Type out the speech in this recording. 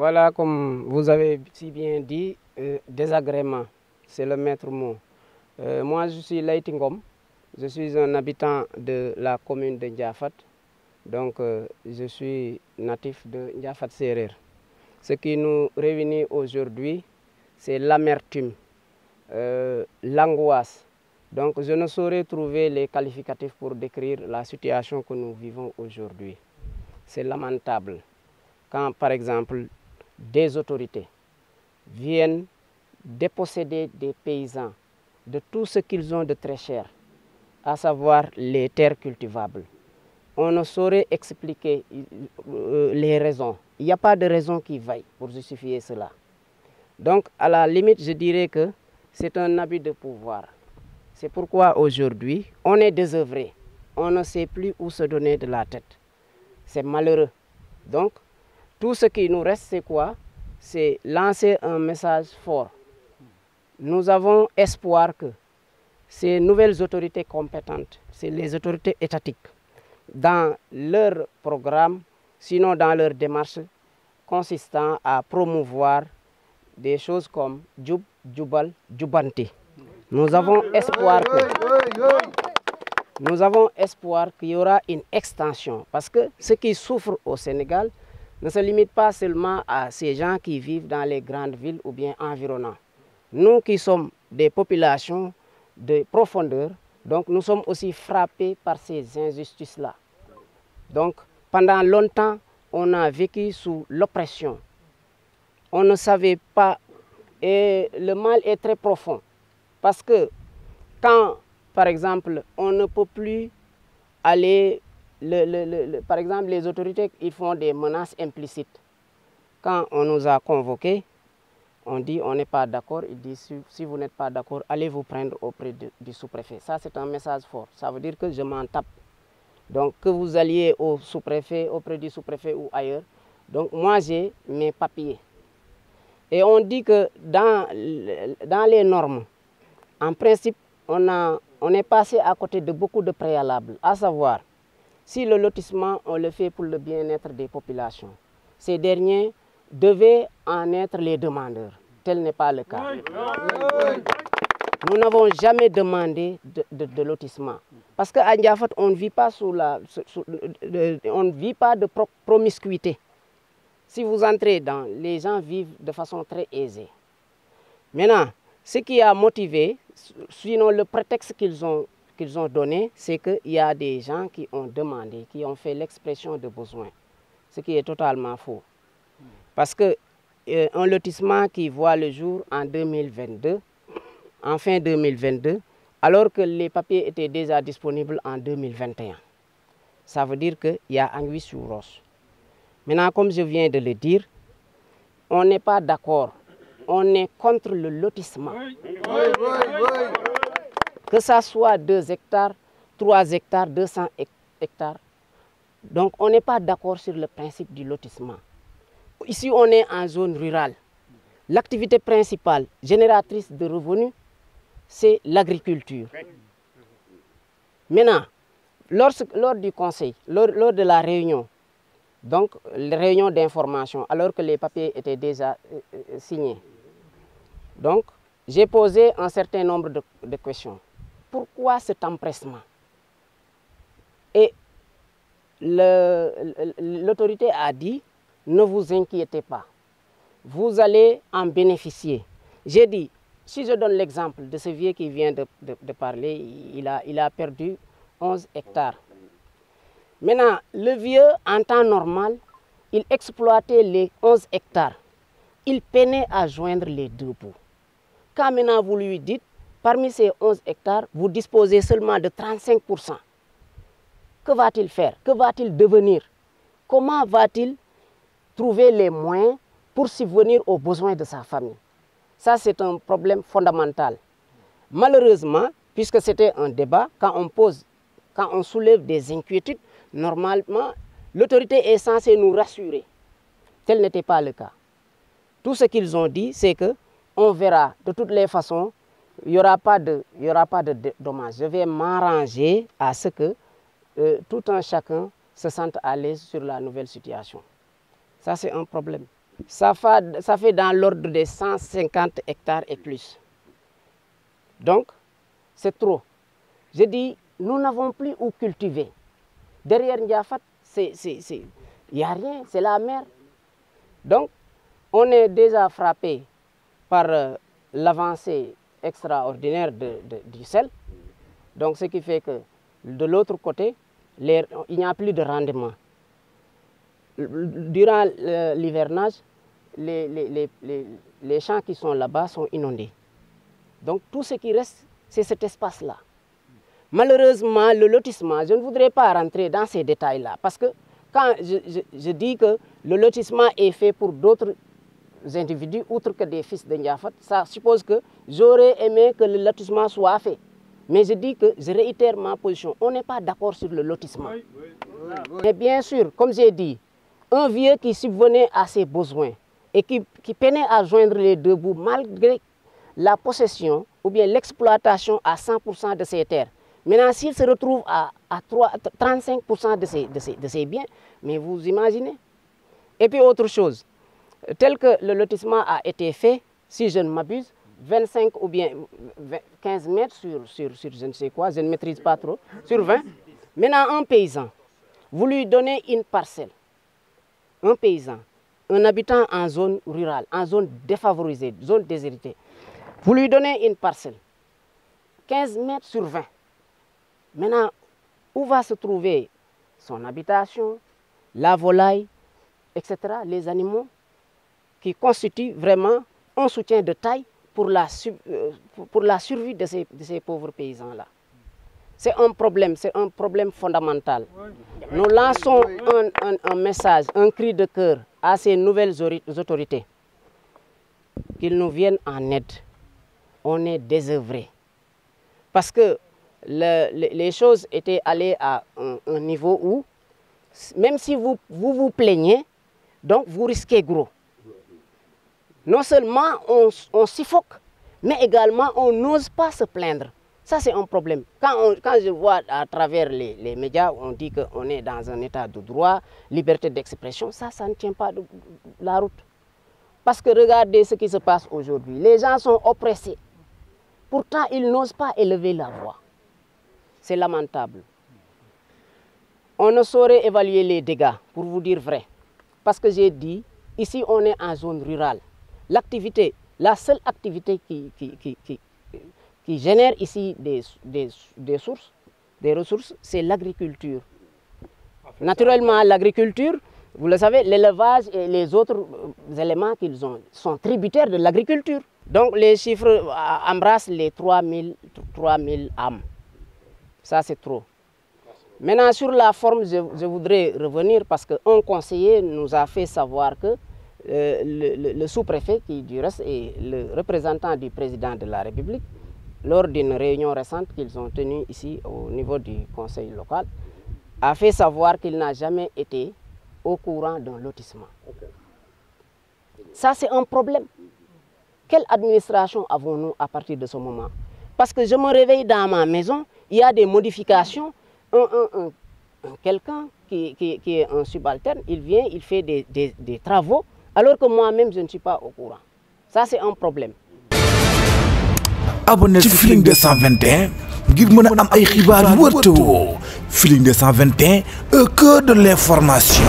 Voilà, comme vous avez si bien dit, désagrément, c'est le maître mot. Moi, je suis Laïti Ngom, je suis un habitant de la commune de Ndiafat, donc je suis natif de Ndiafat Serer. Ce qui nous réunit aujourd'hui, c'est l'amertume, l'angoisse. Donc je ne saurais trouver les qualificatifs pour décrire la situation que nous vivons aujourd'hui. C'est lamentable quand, par exemple, des autorités viennent déposséder des paysans de tout ce qu'ils ont de très cher, à savoir les terres cultivables. On ne saurait expliquer les raisons. Il n'y a pas de raison qui vaille pour justifier cela. Donc, à la limite, je dirais que c'est un abus de pouvoir. C'est pourquoi aujourd'hui, on est désœuvré. On ne sait plus où se donner de la tête. C'est malheureux. Donc, tout ce qui nous reste, c'est quoi? C'est lancer un message fort. Nous avons espoir que ces nouvelles autorités compétentes, c'est les autorités étatiques, dans leur programme, sinon dans leur démarche consistant à promouvoir des choses comme Djoub, Djoubal, Djoubanti. Nous avons espoir qu'il y aura une extension, parce que ceux qui souffrent au Sénégal ne se limite pas seulement à ces gens qui vivent dans les grandes villes ou bien environnants. Nous qui sommes des populations de profondeur, donc nous sommes aussi frappés par ces injustices-là. Donc pendant longtemps, on a vécu sous l'oppression. On ne savait pas, et le mal est très profond. Parce que quand, par exemple, on ne peut plus aller, par exemple, les autorités, ils font des menaces implicites. Quand on nous a convoqués, on dit on n'est pas d'accord, il dit si vous n'êtes pas d'accord, allez vous prendre auprès du sous-préfet. Ça, c'est un message fort. Ça veut dire que je m'en tape. Donc, que vous alliez au sous-préfet, auprès du sous-préfet ou ailleurs. Donc, moi, j'ai mes papiers. Et on dit que dans les normes, en principe, on est passé à côté de beaucoup de préalables, à savoir, si le lotissement, on le fait pour le bien-être des populations, ces derniers devaient en être les demandeurs. Tel n'est pas le cas. Nous n'avons jamais demandé de lotissement. Parce qu'à Ndiafat, on ne vit pas on ne vit pas de promiscuité. Si vous entrez dans, les gens vivent de façon très aisée. Maintenant, ce qui a motivé, sinon le prétexte qu'ils ont donné, c'est qu'il y a des gens qui ont demandé, qui ont fait l'expression de besoin. Ce qui est totalement faux. Parce que un lotissement qui voit le jour en 2022, en fin 2022, alors que les papiers étaient déjà disponibles en 2021. Ça veut dire qu'il y a anguille sur roche. Maintenant, comme je viens de le dire, on n'est pas d'accord. On est contre le lotissement. Que ça soit 2 hectares, 3 hectares, 200 hectares. Donc, on n'est pas d'accord sur le principe du lotissement. Ici, on est en zone rurale. L'activité principale génératrice de revenus, c'est l'agriculture. Maintenant, lors du conseil, lors de la réunion, donc la réunion d'information, alors que les papiers étaient déjà signés, donc j'ai posé un certain nombre de questions. Pourquoi cet empressement? Et l'autorité a dit, ne vous inquiétez pas, vous allez en bénéficier. J'ai dit, si je donne l'exemple de ce vieux qui vient de parler, il a perdu 11 hectares. Maintenant, le vieux, en temps normal, il exploitait les 11 hectares. Il peinait à joindre les 2 bouts. Quand maintenant vous lui dites, parmi ces 11 hectares, vous disposez seulement de 35%. Que va-t-il faire? Que va-t-il devenir? Comment va-t-il trouver les moyens pour subvenir aux besoins de sa famille? Ça, c'est un problème fondamental. Malheureusement, puisque c'était un débat, quand on soulève des inquiétudes, normalement, l'autorité est censée nous rassurer. Tel n'était pas le cas. Tout ce qu'ils ont dit, c'est qu'on verra de toutes les façons, il n'y aura pas de dommages. Je vais m'arranger à ce que tout un chacun se sente à l'aise sur la nouvelle situation. Ça, c'est un problème. ça fait dans l'ordre des 150 hectares et plus. Donc, c'est trop. Je dis, nous n'avons plus où cultiver. Derrière Ndiafat, il n'y a rien, c'est la mer. Donc, on est déjà frappé par l'avancée extraordinaire du sel. Donc, ce qui fait que de l'autre côté, il n'y a plus de rendement. Durant l'hivernage, les champs qui sont là-bas sont inondés. Donc, tout ce qui reste, c'est cet espace-là. Malheureusement, le lotissement, je ne voudrais pas rentrer dans ces détails-là, parce que quand je dis que le lotissement est fait pour d'autres individus, outre que des fils de Ndiafat, ça suppose que j'aurais aimé que le lotissement soit fait. Mais je dis que je réitère ma position, on n'est pas d'accord sur le lotissement. Mais bien sûr, comme j'ai dit, un vieux qui subvenait à ses besoins et qui peinait à joindre les deux bouts malgré la possession ou bien l'exploitation à 100% de ses terres. Maintenant, s'il se retrouve à 35% de ses biens, mais vous imaginez. Et puis autre chose, tel que le lotissement a été fait, si je ne m'abuse, 25 ou bien 15 mètres sur je ne sais quoi, je ne maîtrise pas trop, sur 20. Maintenant, un paysan, vous lui donnez une parcelle, un paysan, un habitant en zone rurale, en zone défavorisée, zone déshéritée, vous lui donnez une parcelle, 15 mètres sur 20. Maintenant, où va se trouver son habitation, la volaille, etc., les animaux qui constituent vraiment un soutien de taille pour la survie de ces pauvres paysans-là. C'est un problème fondamental. Nous lançons un message, un cri de cœur à ces nouvelles autorités, qu'ils nous viennent en aide. On est désœuvrés. Parce que les choses étaient allées à un niveau où, même si vous plaignez, donc vous risquez gros. Non seulement on suffoque, mais également on n'ose pas se plaindre. Ça, c'est un problème. Quand je vois à travers les médias, on dit qu'on est dans un état de droit, liberté d'expression, ça ne tient pas de la route. Parce que regardez ce qui se passe aujourd'hui. Les gens sont oppressés. Pourtant, ils n'osent pas élever la voix. C'est lamentable. On ne saurait évaluer les dégâts, pour vous dire vrai. Parce que j'ai dit, ici, on est en zone rurale. L'activité, la seule activité qui génère ici des ressources, c'est l'agriculture. Naturellement, l'agriculture, vous le savez, l'élevage et les autres éléments qu'ils ont sont tributaires de l'agriculture. Donc les chiffres embrassent les 3000 âmes. Ça, c'est trop. Maintenant, sur la forme, je voudrais revenir parce qu'un conseiller nous a fait savoir que le sous-préfet, qui du reste est le représentant du président de la République, lors d'une réunion récente qu'ils ont tenue ici au niveau du conseil local, a fait savoir qu'il n'a jamais été au courant d'un lotissement. Ça, c'est un problème. Quelle administration avons-nous à partir de ce moment? Parce que je me réveille dans ma maison, il y a des modifications. Quelqu'un qui est un subalterne, il vient, il fait des travaux, alors que moi-même, je ne suis pas au courant. Ça, c'est un problème. Abonnez à Feeling 221 ngir mën a am ay xibaar yu wër te woo. Feeling 221, au cœur de l'information.